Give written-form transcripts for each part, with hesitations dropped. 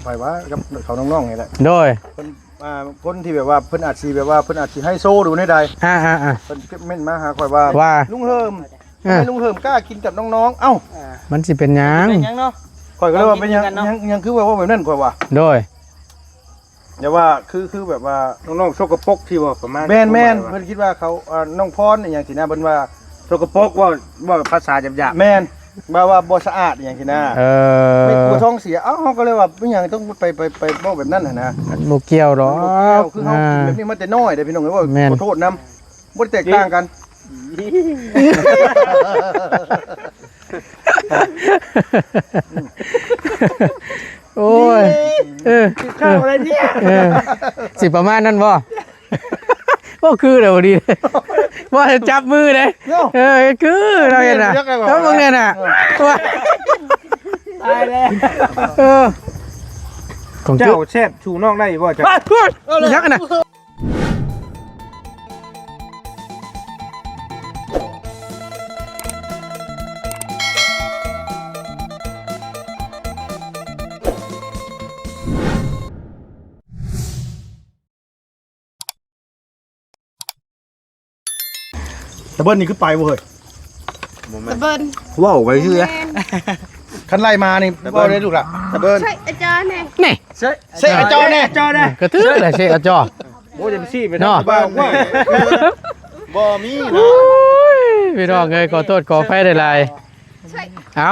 ไปว่ากับเขาน้องๆนี่แหละโดยเพิ่นคนที่แบบว่าเพิ่นอาจสิแบบว่าเพิ่นอาจสิให้โซ่ดูในใดเพิ่นเม่นมาหาข่อยว่าลุงเฮิมให้ลุงเฮิมกล้ากินกับน้องๆเอ้ามันสิเป็นหยังเนาะข่อยก็เลยว่าเป็นยังคือว่าแบบนั้นข่อยว่าโดยอย่าว่าคือแบบว่าน้องๆโชกปรกที่ว่าประมาณแม่นเพิ่นคิดว่าเขาน้องพรอย่างสินะเพิ่นว่าโชกปรกว่าภาษาหยาบๆแม่นว่าบ่สะอาดอย่างสินะไม่กลัวท้องเสียเอ้าเฮาก็เลยว่าเป็นหยังต้องไปบ่แบบนั้นน่ะนะบ่เกี่ยวหรอกคือเฮาแบบนี้มันแต่น้อยเด้พี่น้องเอ้ยว่าขอโทษนำบ่ได้แตกต่างกันโอ้ยข้าวอะไรเนี่ยสิประมาณนั้นบ่ก็คือเดี๋ยวดีว่าจะจับมือเลยคือเราเห็นน่ะแล้วมึงเนี่ยน่ะตายแล้วของเจ้าแซ่บชูนอกได้บ่จ้ะยักษ์น่ะตะเบิ้ลนี่คือไปบ่เฮ้ยตะเบิ้ลว้าวไปชื่อคันไล่มานี่บ่ได้ลูกล่ะตะเบิ้ลใช่อาจารย์เนี่ยนี่ใช่อาจอแน่กระทืบเลยใช่อาจอโอ้ยจะซี่ไปทางบ้านว่าบ่มีเนาะพี่น้องเอ้ยขอโทษขออภัยหลายเอา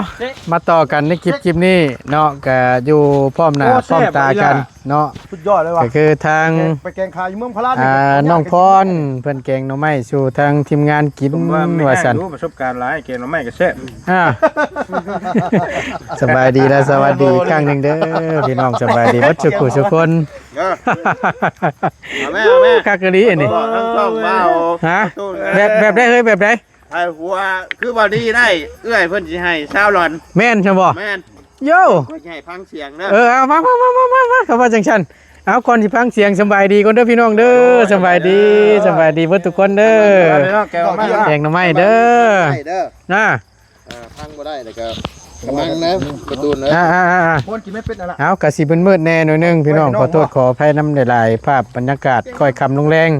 มาต่อกันในคลิปนี้เนาะก็อยู่พร้อมหน้าพร้อมตากันเนาะสุดยอดเลยว่ะก็คือทางไปแกงคายอยู่เมืองพะลาน้องพรเพิ่นแกงหน่อไม้สู่ทางทีมงานกินว่าซั่นรู้ประสบการณ์หลายแกงหน่อไม้ก็แซ่บสบายดีและสวัสดีอีกครั้งนึงเด้อพี่น้องสบายดีวัดสุขุทุกคนแม่คักกะลีอันนี้ฮะแบบได้เฮ้ยแบบได้ไอ้หัวคือบ่ดีได้เอื้อยเพิ่นสิให้ชาวหลอนแม่นใช่บ่แม่นโย่ก็สิให้ฟังเสียงเด้อเอามาเข้ามาจังซั่นเอาก่อนสิฟังเสียงสบายดีก่อนเด้อพี่น้องเด้อสบายดีเบิดทุกคนเด้อแกงหน่อไม้เด้อนะฟังบ่ได้แล้วก็กำลังนะประตูเด้อคนกินไม่เป็นอะไรเอากะสิมืดๆแน่หน่อยนึงพี่น้องขอโทษขออภัยนำหลายๆภาพบรรยากาศค่อยค่ำลงแรง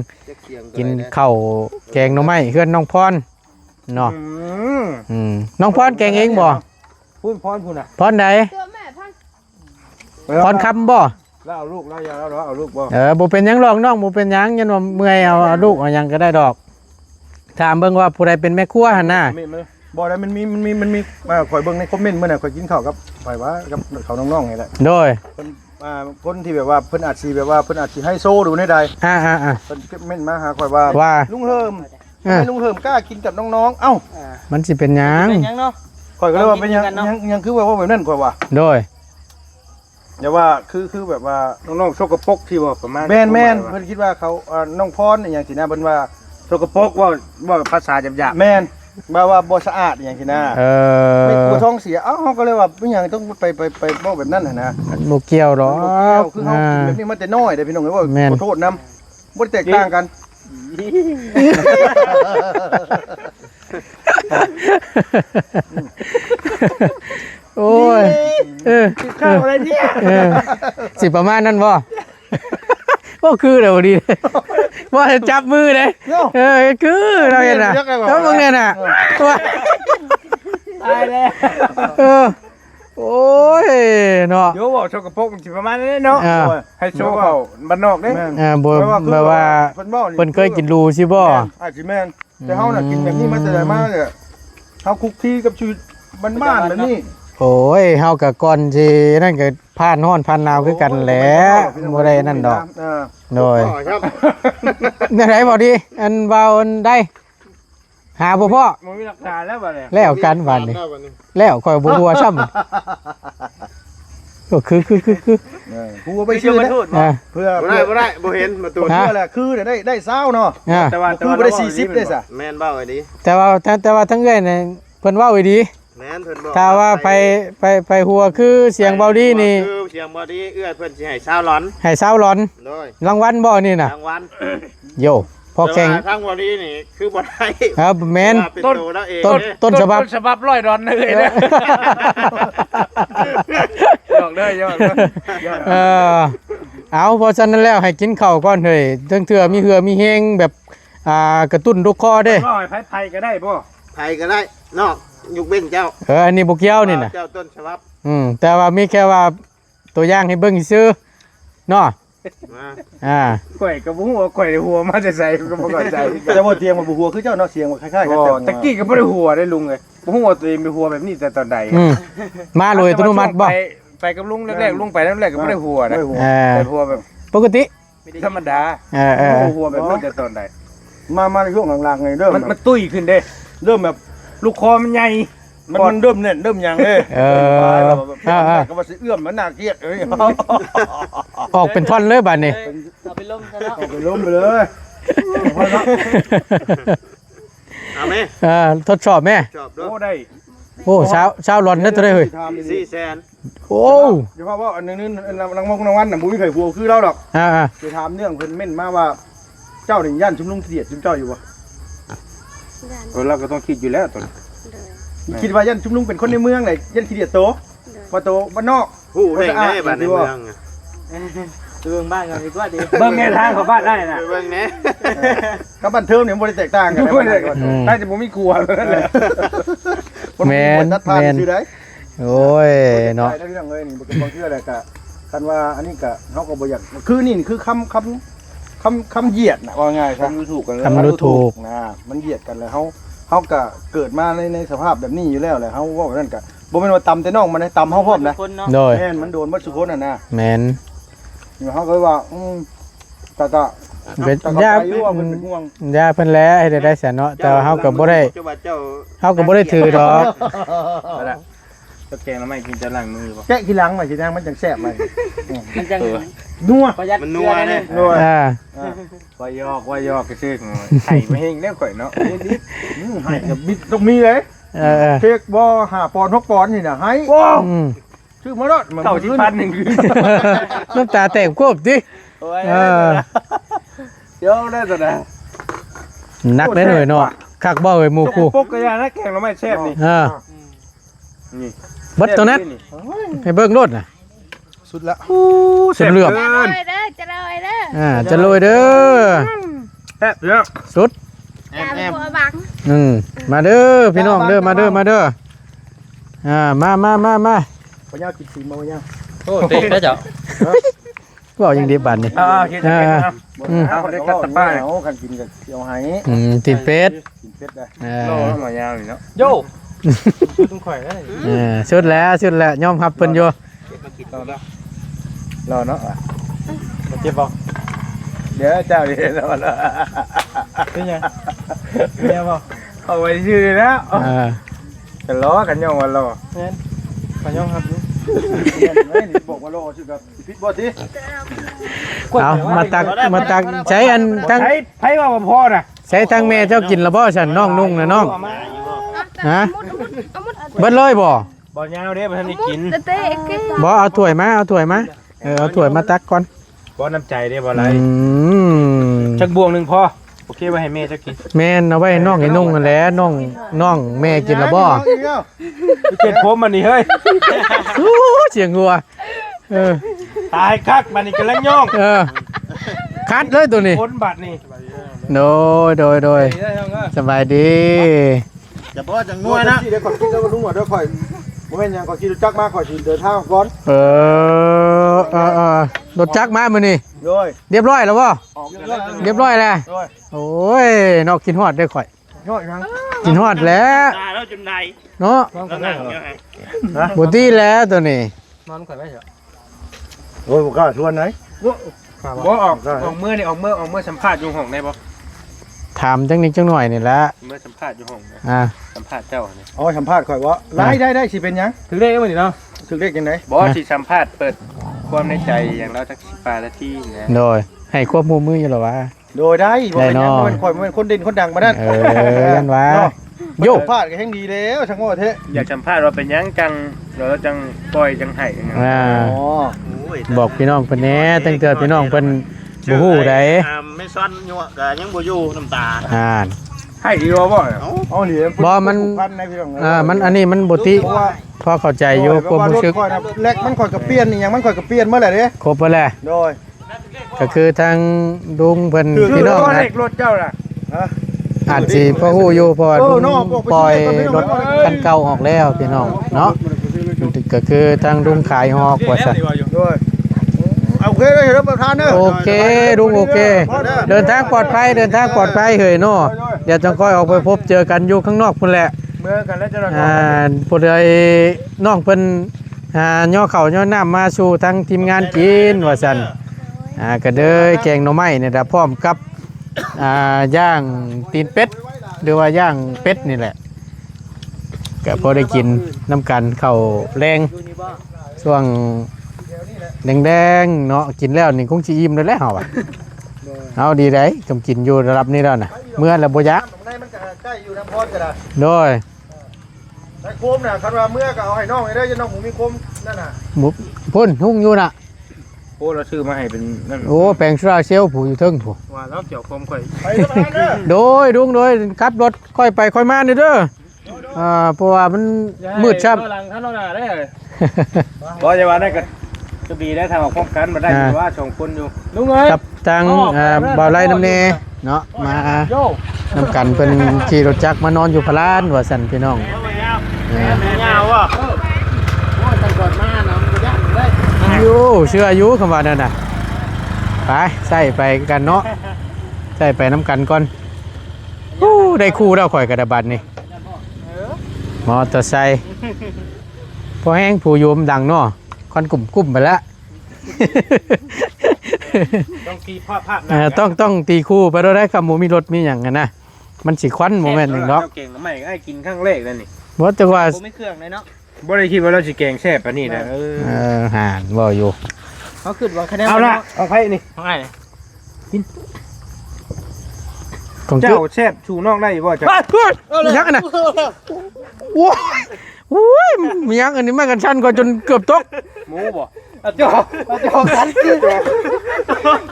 กินข้าวแกงหน่อไม้เฮือนน้องพรเนาะน้องพรแกงเองบ่พูดน่ะพรไหนพรคำบ่แล้วเอาลูกแล้วยาแล้วเอาลูกบ่บ่เป็นหยังหรอกน้องบ่เป็นหยังยันว่าเมื่อยเอาลูกเอาหยังก็ได้ดอกถามเบิ่งว่าผู้ใดเป็นแม่ครัวหั่นน่ะบ่ได้มันมีข่อยเบิ่งในคอมเมนต์มื้อน่ะข่อยกินข้าวกับข่อยว่ากับเขาน้องๆนี่แหละโดยคนที่แบบว่าเพิ่นอาจสิให้โซ่ดูในใดเพิ่นเม่นมาหาข่อยว่าลุงเฮิมให้ลุงเฮิมกล้ากินกับน้องๆเอ้ามันสิเป็นหยังเนาะข่อยก็เลยว่าเป็นยังคือว่าแบบนั้นข่อยว่าโดยอย่าว่าคือแบบว่าน้องๆโชกปรกที่ว่าประมาณแม่นเพิ่นคิดว่าเขาน้องพรอย่างสินะเพิ่นว่าโชกปรกว่าภาษาหยาบๆแม่นว่าบ่สะอาดอย่างสินะไม่กลัวท้องเสียเอ้าเฮาก็เลยว่าเป็นหยังต้องไปบ่แบบนั้นน่ะนะบ่เกี่ยวหรอกคือเฮาแบบนี้มันแต่น้อยเด้พี่น้องเอ้ยว่าขอโทษนำบ่ได้แตกต่างกันโอ้ยข้าวอะไรเนี่ยสิประมาณนั้นบ่ก็คือเดี๋ยวดีว่าจะจับมือเลยคือเราเห็นน่ะแล้วมึงเนี่ยน่ะตายแล้วโอ้ยเนาะโยบอกโชกกระพกมันสิประมาณนี้เนาะให้โชว์เขาบ้านนอกเด้บ่แบบว่าเพิ่นเคยกินรูสิบ่อาจสิแม่นแต่เฮาน่ะกินแบบนี้มาแต่ไหนมาเนี่ยเฮาคุกคีกับชีวิตบ้านๆแบบนี้โอ้ยเฮากับก่อนสินั่นก็ผ่านร้อนผ่านหนาวคือกันแหละบ่ได้นั่นดอกโดยได้ไหนบ่ดีอันเบาอันได้หาบ่พ่อมันมีหลักฐานแล้วบัดนี้แล้วกันบัดนี้แล้วค่อยบ่ฮู้ว่าซ้ำก็คือฮู้ว่าไปชื่อนะเพื่อบ่ได้บ่เห็นมาตัวเพื่อแหละคือได้20เนาะแต่ว่าบ่ได้40ได้ซะแม่นเว้าไอ้ดีแต่ว่าทั้งเอ้ยนี่เพิ่นเว้าอีดีแม่นเพิ่นบอกถ้าว่าไปหัวคือเสียงเบาดีนี่คือเสียงเบาดีเอื้อเพิ่นสิให้ชาวหลอนให้ชาวหลอนรางวัลบ่นี่น่ะรางวัลโยพ อแข่ง แต่ว่าทางวันนี้นี่คือบ่ได้ ครับแม่น ว่าเป็นตัวเราเอง ต้นฉบับ ฉบับร้อยดอนเลยนะหยอกได้หยอกได้ เอาเพราะฉะนั้นแล้วให้กินข้าวก่อนเฮ้ยเทื่อมีเหือมีแฮงแบบกระตุ้นลูกคอเด้ ร้อยไผ่ก็ได้ป่ะ ไผก็ได้นอกยุกเบ้งเจ้า อันนี้บ่เกี่ยวนี่น่ะ เจ้าต้นฉบับ แต่ว่ามีแค่ว่าตัวอย่างให้เบิ่งซื่อเนาะ มา ข่อยกับหัวข่อยหัวมาจะใส่ก็บ่เข้าใจ จะบ่เตียงมาบ่หัวคือเจ้าเนาะเสียงว่าคล้ายๆกัน ตะกี้ก็บ่ได้หัวได้ลุงเลยบ่หัวตัวเองไปหัวแบบนี้แต่ตอนใด มาโดยอัตโนมัติบ่ ไปกับลุงแรกๆลุงไปแรกๆก็บ่ได้หัวนะ แต่หัวแบบ ปกติ ธรรมดาหัวแบบนี้แต่ตอนใด มาในช่วงหลังๆไงเริ่ม มันตุ้ยขึ้นเด้ เริ่มแบบ ลูกคอมันใหญ่ มันเริ่มเน่นเริ่มยังเด้ก็ว่าสิเอื้อมมันน่าเกลียดเอ้ย ออกเป็นท่อนเลยบัดนี้ เอาไปล้มไปเลย เอาไหม ทดสอบแม่ ชอบด้ว โอ้ ย ได้ โอ้เช้าร้อนเด้อตัวได้เฮ้ย 400,000 โอ้ เดี๋ยวว่าอันนึงรางวัลรางวัลน่ะบ่มีใครหัวคือเราดอก จะถามเรื่องเพิ่นเม่นมาว่าเจ้านี่ย่านชุมนุมเกียดชุมเจ้าอยู่บ่ เราก็ต้องคิดอยู่แล้วตอน คิดว่าย่านชุมนุมเป็นคนในเมืองไหนย่านขี้เดียดโตว่าโตบ้านนอก ฮู้ได้ไงบ้านในเมืองอะ เบิ่งแนวทางของบ้านได้น่ะ ไปเบิ่งแหน่ กับบ้านเทิมเนี่ยบ่ได้แตกต่างกัน ได้แต่บ่มีกลัวนั่นแหละ ตัดผ่านซื้อได้ โอ้ยเนาะ ได้เรื่องเลยนี่บ่เป็นความเชื่อแหละก็คันว่าอันนี้ก็เฮาก็บ่อยากคือนี่คือคำเหยียดน่ะว่าง่ายซะ ดูถูกกัน คำรู้ถูก นะมันเหยียดกันแล้วเฮาก็เกิดมาในสภาพแบบนี้อยู่แล้วแหละเฮาว่าแบบนั้นก็บ่แม่นว่าตำแต่น้องมันให้ตำเฮาพร้อมนะ โดย แม่นมันโดนบ่สุคนน่ะนะ แม่น เขาก็ว่าก็ เป็น ก็ ยา ไปอยู่ว่ามันเป็นห่วง ยาเพิ่นแล้วให้ได้แสนเนาะแต่ว่าเฮาก็บ่ได้ เจ้าว่าเจ้า เฮาก็บ่ได้ถือดอก ตะแกงแล้วไม่กินจะล้างมือบ่ แกะขี้หลังมาสินางมันจังแซ่บเลย มันจัง นัว มันนัวแน่ นัว ว่ายอกก็ซื่อไข่ไม่เฮงแล้วข่อยเนาะ ให้กับมิต้องมีเลยเค้กบ่5 ปอนด์6 ปอนด์นี่น่ะให้ ชื่อมาดอด เต่าที่พันหนึ่งคือ น้ำตาแตกควบดิเออ เดี๋ยวได้ตัวนะ นักได้หน่อยเนาะคักบ่เอ้ยหมู่คู่ ปกกระยานะแกงเราไม่แซ่บนี่ นี่ เบิดตัวนั้นให้เบิ่งรถน่ะ สุดละ เสเหลือบ จะเลยเด้อจะเลยเด้อ จะโรยเด้อ แซ่บเยอะ สุด อย่าไปหัวบัง มาเด้อพี่น้องเด้อมาเด้อมาเด้อมา พญากินสีมาพญา โอ้เตะได้จ้ะ ก็ยังดีบัดนี่ คิดจะเป็นครับเอาได้กัดตะป้า เอาคันกินกันเสียวให้ ติดเป็ด กินเป็ดได้ โลมายาวอยู่เนาะ โย่ ต้องข่อยได้ ชุดแล้วยอมรับเพิ่นอยู่ รอเนาะเจ็บบ่เดี๋ยวเจ้าดิรอละเป็นไงเนี่ยบ่เอาไว้ชื่อแล้วจะล้อกันย่องวันรอกันย่องครับ บอกว่าโลชื่อกับพิษบ่สิ เอามาตักใช้อันทั้ง ไผว่าบ่พอน่ะ ใช้ทั้งแม่เจ้ากินแล้วบ่ฉันน้องนุ่งนะน้องฮะ เอามุด เบิดเลยบ่ บ่ยาวเด้บ่ทันได้กิน เตะกิน บ่เอาถ้วยมาเอาถ้วยมาตักก่อน บ่น้ำใจเด้บ่ไร ม จักบวงนึงพอโอเคไว้ให้แม่จักกิน แม่นเอาไว้ให้น้องให้นุ่งนั่นแหละน้องแม่กินแล้วบ่ เจ็ดผมมันนี่เฮ้ย เสียงงัว ตายคักมันนี่กำลังย่อง คัดเลยตัวนี้ คนบัดนี่ โดยสบายดี จะพ่อจังนัวนะ เดี๋ยวขอคิดแล้วลุงว่าเดี๋ยวข่อยบ่แม่นหยังขอคิดจักมาข่อยสิเดินทางก่อน รถจักรมามื้อนี้ โดย เรียบร้อยแล้วบ่ ออกเรียบร้อย เรียบร้อยแล้วโอ้ยนอกกินฮอดได้ข่อย ย่อยยัง กินฮอดแล้ว ตาแล้วจนได้ เนาะ แล้วนั่งอยู่ไง บ่ตีแล้วตัวนี้ นอนข่อยไว้เถอะ โอ้ยบ่กล้าชวนไหน บ่ออกเมื่อนี่ออกเมื่อสัมภาษณ์อยู่ห้องได้บ่ ถามจังนิดจังหน่อยนี่แหละ เมื่อสัมภาษณ์อยู่ห้อง สัมภาษณ์เจ้านี่ อ๋อสัมภาษณ์ข่อยว่าได้สิเป็นหยัง ถึงได้มื้อนี้เนาะ ถึงเลขจังได๋ บ่สิสัมภาษณ์เปิดความในใจอย่างเราจัก10นาทีนะ โดยให้ควบมืออยู่หรอวะ โดยได้บ่เป็นหยัง ได้เนาะ บ่เป็นข่อยบ่เป็นคนเด่นคนดังมานั่น ยันวะ โยกพลาดก็แห่งดีแล้วช่างว่าเทะ อยากสัมภาษณ์ว่าเป็นหยังจังเราจังปล่อยจังไห้กัน อ๋อ บอกพี่น้องเพิ่นแหน่ตั้งแต่พี่น้องเพิ่นบ่ฮู้ใด เมส ซ่อนอยู่ก็ยังบ่อยู่น้ำตา ให้ดีบ่เอาเหรียญ บ่มัน พันในพี่น้อง มันอันนี้มันบ่ติพอเข้าใจอยู่ความรู้สึก แลกมันค่อยกับเปลี่ยนนี่ยังมันค่อยกับเปลี่ยนเมื่อไหร่เด้ ครบไปแล้ว โดย ก็คือทางลุงเพิ่น คือ พี่น้อง รถ นะ เล็กรถเจ้าน่ะ อาจสิพอฮู้อยู่เพราะว่าลุงปล่อยรถคันเก่าออกแล้วพี่น้องเนาะก็คือทางลุงขายฮอกว่าซั่น โดยโอเคเลยครับประธานเด้อ โอเคลุงโอเค เดินทางปลอดภัยเดินทางปลอดภัยเฮ้ยเนาะเดี๋ยวจังค่อยออกไปพบเจอกันอยู่ข้างนอกพุ่นแหละ เมื่อกันแล้วจะนอน ผู้ใดน้องเพิ่นย่อเข่าย่อน้ำมาสู่ทางทีมงานกินว่าซั่นก็เด้อแกงหน่อไม้เนี่ยพร้อมกับย่างตีนเป็ดหรือว่าย่างเป็ดนี่แหละก็พอได้กินน้ำกันข้าวแรงช่วงแดงๆเนาะกินแล้วนี่คงสิอิ่มเลยแหล้วเฮาเอาดีได้กำกินอยู่ระดับนี้แล้วน่ะเมื่อแล้วบ่ยะ ได้มันก็ใกล้อยู่น้ำพอดก็ได้ โดย ไอ้โคมน่ะคันว่าเมื่อก็เอาให้น้องให้ได้จะน้องหมูมีโคมนั่นน่ะ หมุพุ่นหุ่งอยู่น่ะ โอ้เราซื้อมาให้เป็นนั่น โอ้แปลงโซลาร์เซลล์ผู้อยู่เทิงผู้ ว่าแล้วเกี่ยวคมข่อย ไปประธานเด้อ โดยดุงโดยขับรถค่อยไปค่อยมานี่เด้อเพราะว่ามันมืดชับ หลังท่านเราได้บ่จะว่าได้ก็จะดีได้ทางออกพร้อมกันมาได้ว่าสองคนอยู่ลุงเอ้ย กับทางบ่าวไร่น้ำเนเนาะมานำกันเป็นขี่รถจักรมานอนอยู่พลานว่าสั่นพี่น้อง ยาวว่ะ อยู่เชื่ออายุคำว่านั่นน่ะไปใส่ไปกันเนาะใส่ไปน้ำกันก่อนได้คู่แล้วข่อยกระดาบัดนี่มอเตอร์ไซค์พอแห้งผู้โยมดังเนาะควันกลุ่มไปแล้ว ต้องตีภาพ ต้องตีคู่ไปแล้วได้คำหมูมีรถมีอย่างกันนะมันสิควันโมเมนต์หนึ่งเนาะ เก่งใหม่ให้กินข้างเลขนั่นนี่ ว่าแต่ว่า ไม่เครื่องเลยเนาะ บ่ได้คิดว่าเราสิแกงแซ่บปานนี้นะ หานบ่อยู่ เขาขึ้นว่าคะแนน เอาละเอาไผนี่ ของไง ของ เจ้าแซ่บชูนอกได้บ่จ้ะ ยักษ์นะโอ้ยโอ้ยมียักษ์อันนี้มากันชันกว่าจนเกือบตก หมูบ่ เอาจ่อกันกิน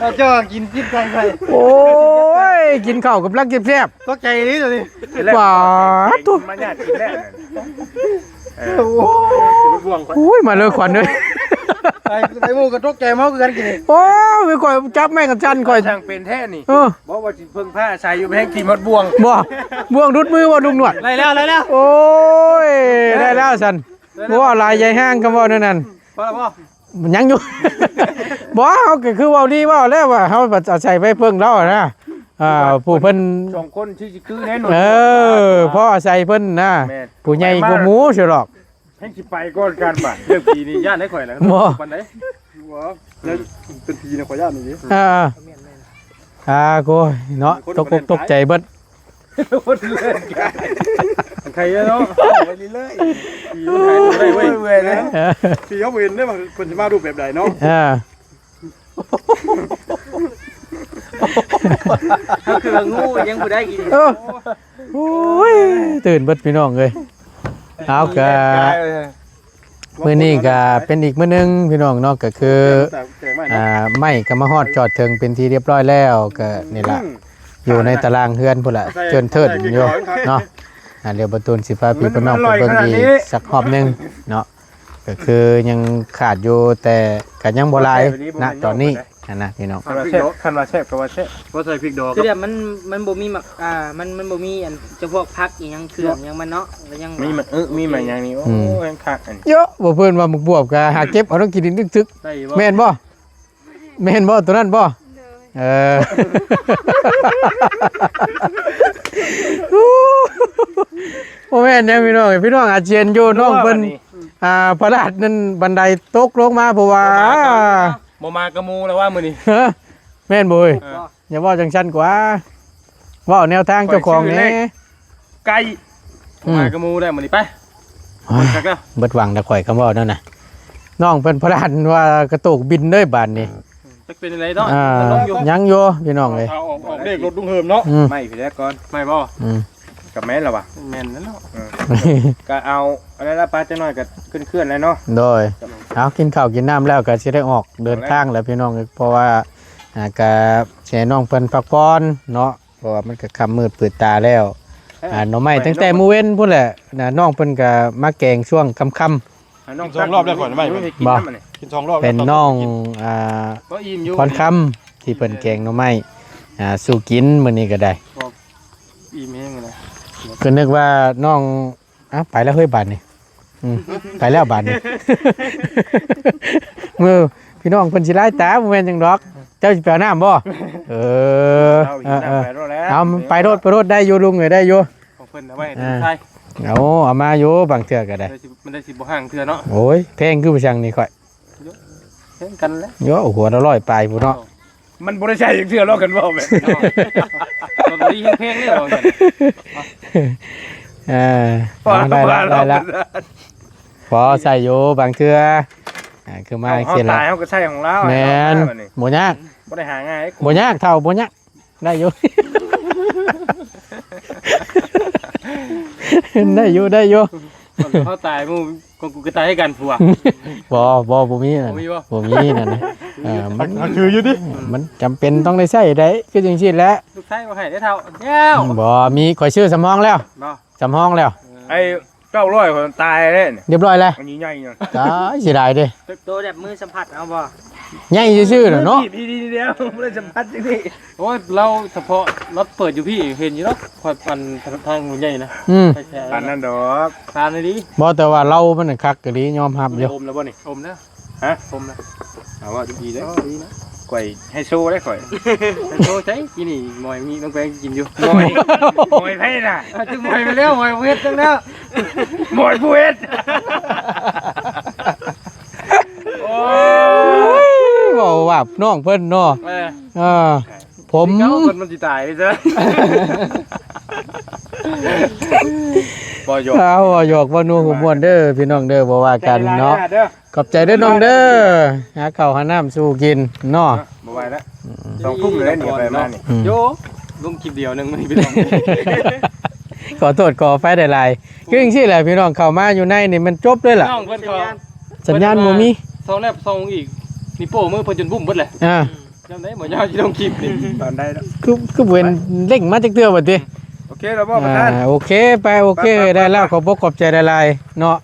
เอาจ่อกินจิ้มไก่ไข่ โอ้ยกินข้าวกับรักเจ็บแซ่บ ตกใจนี่ตัวนี้ ๆว้าตุ๊ มาญาติกินแล้ว โอ้โห บ่วง โอ้ยมาเลยขวัญเลย ไอ้หมูก็ตกใจเมาคือกันกินนี่ โอ้ยข่อยจับแม่งกันชันข่อย ช่างเป็นแท้นี่ เออ บ่ว่าสิเพิ่งผ้าใส่อยู่แม่งกินหมดบ่วง บ่วงรุดมือว่าลุงหนวด ได้แล้ว โอ้ยได้แล้วสันว่าลายใหญ่ห้างคำว่านั่น พอแล้วพ่อ มันยังอยู่ บ่เขาก็คือเว่าดีเว่าแล้วว่าเขาเอาใส่ไปเพิ่งแล้วนะผู้เพิ่น สองคนที่คือแน่นอน พ่ออาศัยเพิ่นนะผู้ใหญ่กว่าหมูเสียหรอก ให้สิไปก่อนกันบัดเรื่องปีนี้ย่านได้ข่อยแล้ว บ่ ปานใด หัวแล้วเป็นพีนะขออนุญาตหน่อยดิ โกยเนาะตกอกตกใจเบิด คนเล่นกันใครเนาะไปเรื่อยๆปีมันหายตัวได้เว้ยเว้ยนะ พี่เขาเห็นได้ว่าคนจะมาดูแบบใดเนาะ คืองูยังบ่ได้กิน โอ้ยตื่นเบิดพี่น้องเลยเอากะมื้อนี้ก็เป็นอีกมื้อนึงพี่น้องเนาะก็คือไม่ก็มาฮอดจอดถึงเป็นที่เรียบร้อยแล้วก็นี่ล่ะอยู่ในตารางเฮือนพุ่นล่ะเจินเทิดอยู่เนาะเดี๋ยวประตูสิพาพี่พี่น้องไปเบิ่งอีกสักรอบหนึงเนาะก็คือยังขาดอยู่แต่ก็ยังบ่หลายณตอนนี้นะพี่น้อง คันว่าแซ่บคันว่าแซ่บก็ว่าแซ่บ บ่ใส่พริกดอกคือแบบมันบ่มีหมักมันบ่มีอันจะพวกผักอีหยังเครื่องหยังมันเนาะแล้วยัง มีมันมีมันอย่างนี้โอ้ยคักอัน เยอะบ่เพิ่นว่าหมึกบวบก็หาเก็บเอาต้องกินดิทึก ได้บ่ ๆแม่นบ่แม่นบ่ตัวนั้นบ่เออ โอ้แม่นเนี่ยพี่น้องอาเจียนอยู่น้องเพิ่นพระราชนั่นบันไดตกลงมาเพราะว่า บ่มากระมูแล้วว่ามื้อนี้ แม่นบ่เอ้ยอย่าว่าจังซั่นกว่าเว้าแนวทางเจ้าของแหน่ ไก่มากระมูได้มื้อนี้ไปคักแล้ว เบิดหวังตะข่อยคำเว้านั่นน่ะน้องเพิ่นพระราชว่ากระตุกบินเด้ยบาดนี้ จักเป็นอะไรเนาะ ยังอยู่พี่น้องเลย เอาออกเลขรถลุงเฮิมเนาะไม่พี่แรกก่อนไม่บ่ กับแม่นแล้ววะแม่นแล้วเนาะก็เอาอะไรละปลาจะน้อยก็ขึ้นแล้วเนาะ โดยเอากินข้าวกินน้ำแล้วก็สิได้ออกเดินทางแล้วพี่น้องเพราะว่า ก็แช่น้องเพิ่นพักผ่อนเนาะเพราะว่ามันก็ค่ำมืดปืดตาแล้วหน่อไม้ตั้งแต่มื้อเว้นพุ่นแหละน้องเพิ่นก็มาแกงช่วงค่ำ น้อง2รอบแล้วก่อนไม่บ่กิน2รอบ เป็นน้องก็อิ่มอยู่ พรคำที่เพิ่นแกงหน่อไม้สู่กินมื้อนี้ก็ได้ อิ่มแห้งเลย ก็นึกว่าน้องไปแล้วเฮ้ยบาดนี่ไปแล้วบาดนี่ มือพี่น้องเพิ่นสิไล่ตาบ่แม่นจังดอกเจ้าสิไปเอาน้ำบ่เอาไปรถได้อยู่ลุงเอ้ยได้อยู่ ของเพิ่นเอาไว้ใช่ เอามาอยู่บางเทื่อก็ได้ มันได้สิบ่ห่างเทื่อเนาะ โอ้ยแพงคือบ่ช่างนี่ค่อย เช่นกันแล้ว โยหัวละ100ปลายพุ่นเนาะ มันบ่ได้ใช่จังเทื่อรอกันบ่แม่ ตอนนี้เพลงนี่เหรอ ได้ละพอใส่อยู่บางเทื่อคือมา เขียนละเฮาก็ใช่ของเรา แม่นบ่ยาก บ่ได้หาง่าย บ่ยากเท่าบ่ยากได้อยู่ ได้อยู่ เขาตายมึงกูก็ตายให้กันผัว บ่มีนั่นบ่มีนั่นนะมันคืออยู่ดิ มันจำเป็นต้องได้ใช้ได้คือจังซี่แหละ ลูกชายบ่ให้ได้เท่าแก้ว บ่มีข่อยชื่อสำรองแล้ว บ่ สำรองแล้ว ไอ้900คนตายเด้เนี่ย เรียบร้อยแล้ว มันใหญ่ๆเนาะ ตายเสียดายเด้ ตัวแบบมือสัมผัสเอาบ่ ใหญ่ซื่อๆเนาะ พี่เดียวบ่ได้สัมผัสจังซี่ โอ้ยเราเฉพาะรถเปิดอยู่พี่เห็นอยู่เนาะคอยปั่นทางหุ่นใหญ่นะ ปานนั้นดอก ตามเลยดิ บ่แต่ว่าเรามันน่ะคักกะลียอมรับอยู่ อมแล้วบ่นี่ อมนะ ฮะ อมนะ เอาว่าดีเด้ ดีนะ ข่อยให้โชว์ได้ข่อย โตใช้กินนี่มอยมีน้องแปงกินอยู่ มอยไผน่ะ จะมอยไปแล้วมอยเวทจังแล้ว มอยผู้เฮ็ดโอ้ย บ่ว่าน้องเพิ่นเนาะผม เขาคนมันสิตายซะ บ่ยก เอาหยอกบ่นัวหัวม่วนเด้อพี่น้องเด้อบ่ว่ากันเนาะขอบใจเด้อน้องเด้อหาข้าวหาน้ำสู่กินเนาะ บ่ไหวแล้ว2 ทุ่มเลยนี่ไปมานี่ โยลงคลิปเดียวนึงไม่เป็นไร ขอโทษขอไฟได้หลายคือจังซี่แหละพี่น้องเข้ามาอยู่ในนี่มันจบเลยล่ะ น้องเพิ่นขอ สัญญาณบ่มี ซองแลบซองอีกนี่โป้มือเพิ่นจนบุ้มเบิดเลยจำได้บ่ยาวสิลงคลิปนี่ ตอนได้แล้ว คือเว้นเร่งมาจักเทื่อบัดติ โอเคแล้วบ่ประธาน โอเคไปโอเคได้แล้วขอบอกขอบใจหลายๆเนาะ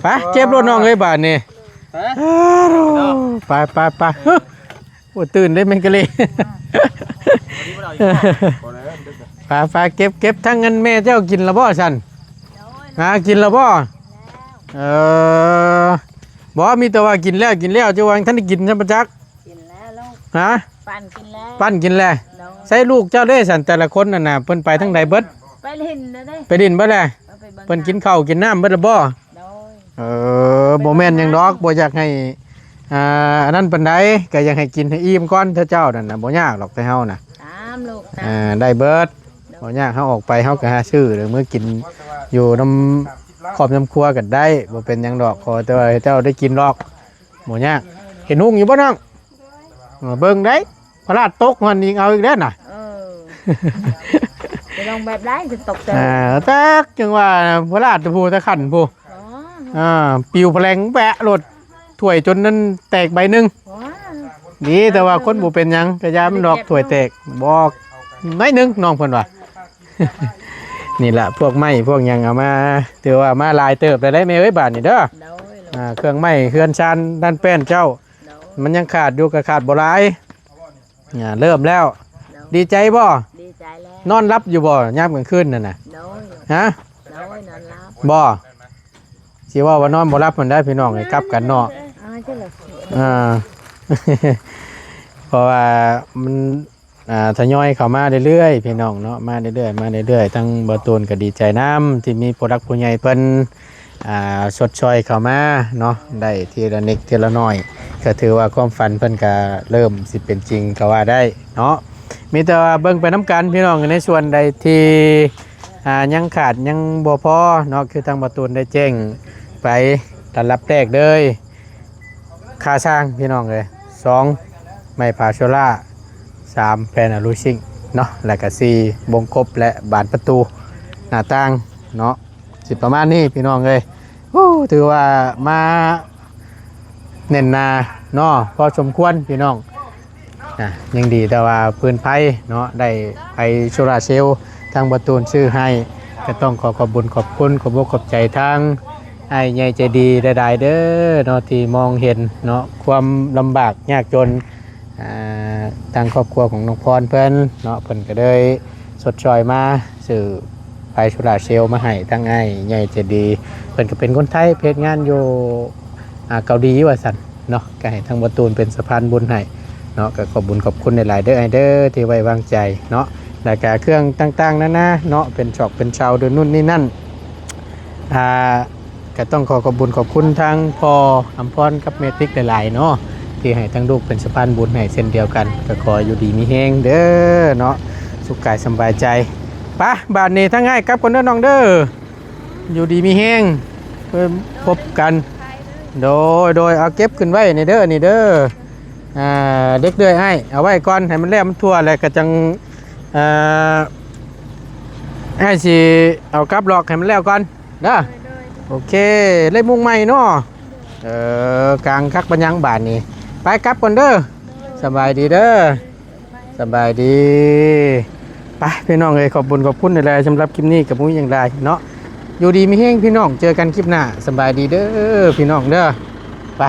ไปเก็บรถน้องเอ้ยบาดนี้ไปโอ้ตื่นได้แม่งกะเลยไปเก็บทั้งเงินแม่เจ้ากินแล้วบ่ซั่นกินแล้วบ่บ่มีแต่ว่ากินแล้วเจ้าว่าท่านได้กินซั่นประจักษ์ กินแล้วลูก ฮะ ปั่นกินแล้ว ปั้นกินแล้วใส่ลูกเจ้าเด้ซั่นแต่ละคนนั่นน่ะเพิ่นไปทางใดเบิด ไปเล่นนะเด้ ไปดินเบิดแล้วเพิ่นกินข้าวกินน้ำเบิดแล้วบ่ โดย บ่แม่นหยังดอกบ่อยากให้อันนั้นปานใดก็อยากให้กินให้อิ่มก่อนเถอะเจ้านั่นน่ะบ่ยากหรอกแต่เฮาน่ะ ตามลูกตาม ได้เบิดบ่ยากเฮาออกไปเฮาก็หาซื้อหรือมื้อกินอยู่นำครอบนำครัวกันได้บ่เป็นหยังดอกขอแต่ว่าให้เจ้าได้กินดอกบ่ยากเห็นหุงอยู่บ่น้องเบิ่งได้พลาดตกมันอีกเอาอีกแล้วน่ะ จะลงแบบไรจะตกใจ ตักจังว่าพลาดผู้ตะขันผู้ปิวแผลงแปะรถถ้วยจนนั้นแตกใบหนึงนี่แต่ว่าคนบ่เป็นหยังก็ยามันดอกถ้วยแตกบอกน้อยหนึงน้องเพิ่นว่า นี่แหละพวกไม้พวกหยังเอามาถือว่ามาลายเติบได้แม่เอ้ยบาดนี่เด้อเครื่องไม้เครื่องชานด้านแป้นเจ้ามันยังขาดอยู่ก็ขาดบ่หลายเริ่มแล้ว ดีใจบ่ ดีใจแล้ว นอนรับอยู่บ่ยามกลางคืนนั่นน่ะ โดย ฮะ โดยนอนรับ บ่สิว่านอนบ่รับมันได้พี่น้องให้กลับกันเนาะ เจ้าเหรอ เพราะว่ามันทยอยเข้ามาเรื่อยๆพี่น้องเนาะมาเรื่อยๆทั้งบ่ตูนก็ดีใจน้ำที่มีผู้รักผู้ใหญ่เพิ่นสดช่วยเข้ามาเนาะได้ทีละนิดทีละน้อยก็ถือว่าความฝันเพิ่นก็เริ่มสิเป็นจริงก็ว่าได้เนาะมีแต่ว่าเบิ่งไปน้ำกันพี่น้องในส่วนใดที่ยังขาดยังบ่พอเนาะคือทางบ่ตูนได้แจ้งไปตอนรับแรกเลยค่าสร้างพี่น้องเลย2ไม้พาโซล่า3แผ่นอะลูซิ่งเนาะแล้วก็4วงกบและบานประตูหน้าต่างเนาะสิประมาณนี้พี่น้องเลยถือว่ามาเน้นนาเนาะพอสมควรพี่น้อง ยังดีแต่ว่าปืนไผ่เนาะได้ไผ่โซลาร์เซลล์ทางประตูนซื้อให้ก็ต้องขอบบุญขอบคุณขอบอกขอบใจทางไอ้ใหญ่ใจดีได้เด้อเนาะที่มองเห็นเนาะความลำบากยากจนทางครอบครัวของน้องพรเพิ่นเนาะเพิ่นก็เลยสดช่วยมาซื้อไฟโซลาร์เซลล์มาให้ทั้งไอ้ใหญ่ใจดีเพิ่นก็เป็นคนไทยเพชรงานอยู่เกาหลีว่าซั่นเนาะก็ให้ทางประตูนเป็นสะพานบุญให้เนาะก็ขอบบุญขอบคุณในหลายเด้อไอ้เด้อที่ไว้วางใจเนาะแล้วก็เครื่องต่างๆนั่นนะเนาะเป็นช็อกเป็นชาวเดือนนู่นนี่นั่นก็ต้องขอบบุญขอบคุณทางพออำพรกับเมติกหลายๆเนาะที่ให้ทั้งลูกเป็นสะพานบุญให้เช่นเดียวกันก็ขออยู่ดีมีแฮงเด้อเนาะสุขกายสบายใจปะบาดนี้ทั้งง่ายกับคนเด้อน้องเด้ออยู่ดีมีแฮงเพิ่มพบกันโดยเอาเก็บขึ้นไว้นี่เด้อนี่เด้อเด็กเดือยให้เอาไว้ก่อนให้มันแล้วมันทั่วแล้วก็จังให้สิเอากลับหลอกให้มันแล้วก่อนเด้อโอเคเลยมุ่งใหม่เนาะกลางคักปัญญังบาทนี่ไปกลับก่อนเด้อสบายดีเด้อสบายดีไปพี่น้องเลยขอบบุญขอบคุณในรายสำหรับคลิปนี้กับมุ้ยอย่างไรเนาะอยู่ดีมีแห้งพี่น้องเจอกันคลิปหน้าสบายดีเด้อพี่น้องเด้อไป